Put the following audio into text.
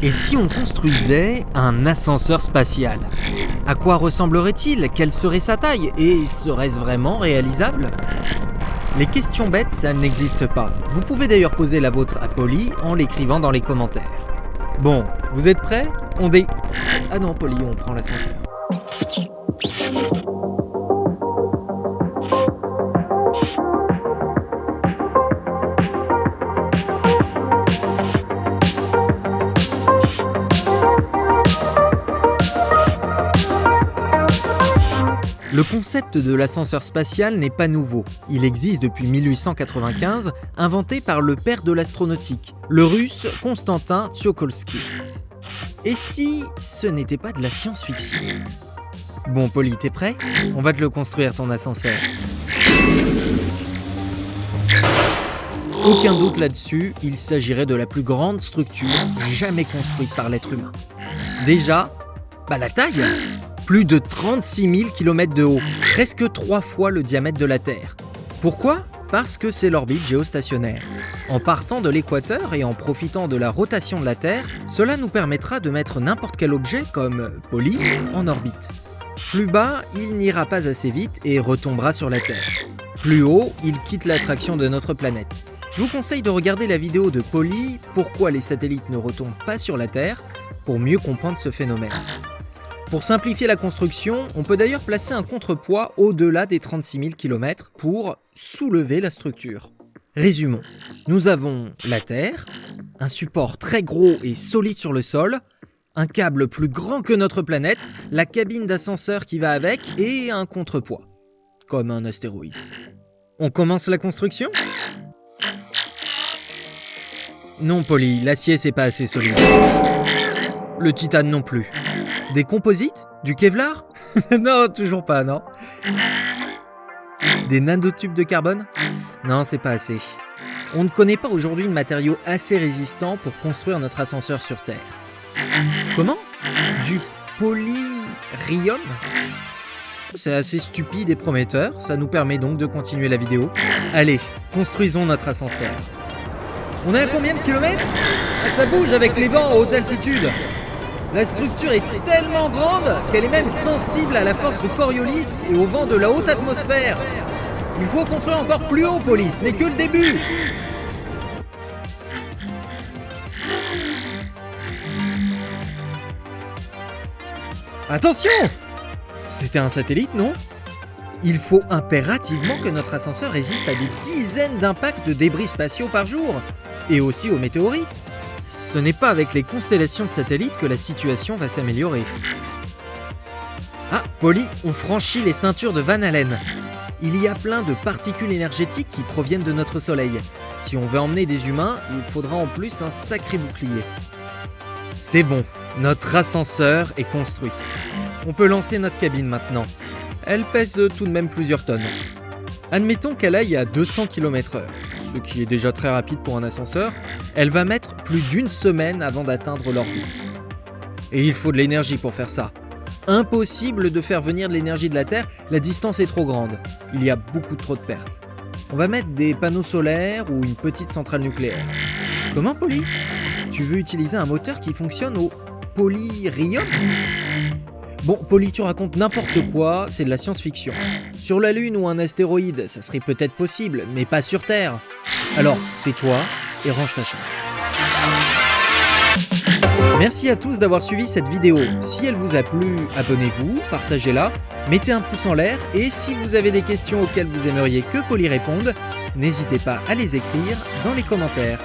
Et si on construisait un ascenseur spatial? À quoi ressemblerait-il? Quelle serait sa taille? Et serait-ce vraiment réalisable? Les questions bêtes, ça n'existe pas. Vous pouvez d'ailleurs poser la vôtre à Polly en l'écrivant dans les commentaires. Bon, vous êtes prêts? Ah non, Polly, on prend l'ascenseur. Le concept de l'ascenseur spatial n'est pas nouveau. Il existe depuis 1895, inventé par le père de l'astronautique, le russe Konstantin Tsiolkovsky. Et si ce n'était pas de la science-fiction? Bon, Polly, t'es prêt? On va te le construire, ton ascenseur. Aucun doute là-dessus, il s'agirait de la plus grande structure jamais construite par l'être humain. Déjà, la taille! Plus de 36 000 km de haut, presque 3 fois le diamètre de la Terre. Pourquoi? Parce que c'est l'orbite géostationnaire. En partant de l'équateur et en profitant de la rotation de la Terre, cela nous permettra de mettre n'importe quel objet, comme Polly, en orbite. Plus bas, il n'ira pas assez vite et retombera sur la Terre. Plus haut, il quitte l'attraction de notre planète. Je vous conseille de regarder la vidéo de Polly « Pourquoi les satellites ne retombent pas sur la Terre » pour mieux comprendre ce phénomène. Pour simplifier la construction, on peut d'ailleurs placer un contrepoids au-delà des 36 000 km pour soulever la structure. Résumons. Nous avons la Terre, un support très gros et solide sur le sol, un câble plus grand que notre planète, la cabine d'ascenseur qui va avec et un contrepoids, comme un astéroïde. On commence la construction ? Non, Polly, l'acier c'est pas assez solide. Le titane non plus. Des composites? Du Kevlar? Non, toujours pas, non. Des nanotubes de carbone? Non, c'est pas assez. On ne connaît pas aujourd'hui de matériaux assez résistants pour construire notre ascenseur sur Terre. Comment? Du polyrium? C'est assez stupide et prometteur, ça nous permet donc de continuer la vidéo. Allez, construisons notre ascenseur. On est à combien de kilomètres? Ça bouge avec les vents à haute altitude. La structure est tellement grande qu'elle est même sensible à la force de Coriolis et au vent de la haute atmosphère. Il faut construire encore plus haut, Polly, ce n'est que le début. Attention! C'était un satellite, non? Il faut impérativement que notre ascenseur résiste à des dizaines d'impacts de débris spatiaux par jour, et aussi aux météorites. Ce n'est pas avec les constellations de satellites que la situation va s'améliorer. Ah, Polly, on franchit les ceintures de Van Allen. Il y a plein de particules énergétiques qui proviennent de notre Soleil. Si on veut emmener des humains, il faudra en plus un sacré bouclier. C'est bon, notre ascenseur est construit. On peut lancer notre cabine maintenant. Elle pèse tout de même plusieurs tonnes. Admettons qu'elle aille à 200 km/h, ce qui est déjà très rapide pour un ascenseur. Elle va mettre plus d'une semaine avant d'atteindre l'orbite. Et il faut de l'énergie pour faire ça. Impossible de faire venir de l'énergie de la Terre, la distance est trop grande. Il y a beaucoup trop de pertes. On va mettre des panneaux solaires ou une petite centrale nucléaire. Comment, Polly? Tu veux utiliser un moteur qui fonctionne au polyrium? Bon, Polly, tu racontes n'importe quoi, c'est de la science-fiction. Sur la Lune ou un astéroïde, ça serait peut-être possible, mais pas sur Terre. Alors, tais-toi et range ta chaîne. Merci à tous d'avoir suivi cette vidéo. Si elle vous a plu, abonnez-vous, partagez-la, mettez un pouce en l'air et si vous avez des questions auxquelles vous aimeriez que Polly réponde, n'hésitez pas à les écrire dans les commentaires.